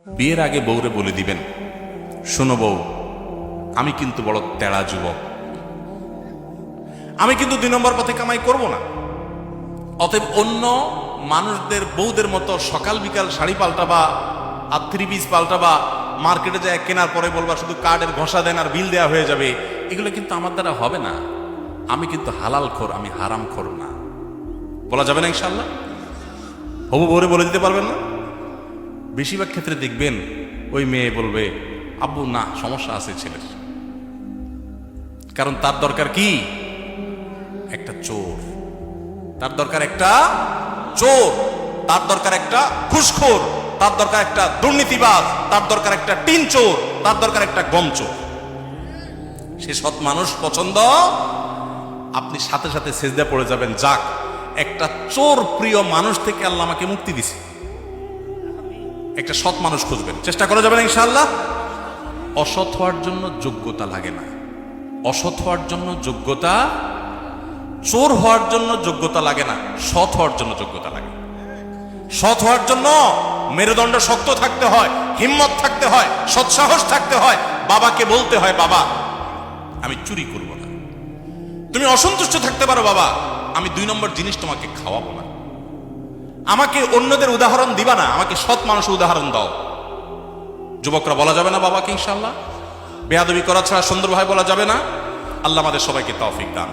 বিয়ের আগে বউরে বলে দিবেন, শোনো বউ, আমি কিন্তু বড় তেড়া যুবক, আমি কিন্তু 2 নম্বর পথে কামাই করব না। অতএব অন্য মানুষদের বউদের মতো সকাল বিকাল শাড়ি পাল্টাবা আর 3 পিস পাল্টাবা, মার্কেটে যায় কেনার পরে বলবা শুধু কার্ডের ঘষা দেন আর বিল দেওয়া হয়ে যাবে, এগুলো কিন্তু আমার দ্বারা হবে না। আমি কিন্তু হালাল খোর, আমি হারাম খোর না। বলা যাবে না ইনশাল্লাহ? হবু বউরে বলে দিতে পারবেন না? বেশিরভাগ ক্ষেত্রে দেখবেন ওই মেয়ে বলবে, আব্বু না, সমস্যা আছে ছেলের, কারণ তার দরকার কি? একটা চোর। তার দরকার একটা চোর, তার দরকার একটা ঘুষখোর, তার দরকার একটা দুর্নীতিবাজ, তার দরকার একটা টিন চোর, তার দরকার একটা গম চোর। সে সৎ মানুষ পছন্দ, আপনি সাথে সাথে সেজদা পড়ে যাবেন, যাক একটা চোর প্রিয় মানুষ থেকে আল্লাহ আমাকে মুক্তি দিছে। একটা সৎ মানুষ খুঁজবেন, চেষ্টা করা যাবে না ইনশাআল্লাহ। অসৎ হওয়ার জন্য যোগ্যতা লাগে না, অসৎ হওয়ার জন্য যোগ্যতা, চোর হওয়ার জন্য যোগ্যতা লাগে না, সৎ হওয়ার জন্য যোগ্যতা লাগে। সৎ হওয়ার জন্য মেরুদণ্ড শক্ত থাকতে হয়, হিম্মত থাকতে হয়, সৎসাহস থাকতে হয়। বাবাকে বলতে হয়, বাবা আমি চুরি করব না। তুমি অসন্তুষ্ট থাকতে পারো, বাবা আমি 2 নম্বর জিনিস তোমাকে খাওয়াবো না। আমাকে অন্যদের উদাহরণ দিবা না, আমাকে সৎ মানুষের উদাহরণ দাও। যুবকরা বলা যাবে না বাবাকে ইনশাআল্লাহ? বেয়াদবি করা ছাড়া সুন্দরভাবে বলা যাবে না। আল্লাহ আমাদের সবাইকে তৌফিক দান।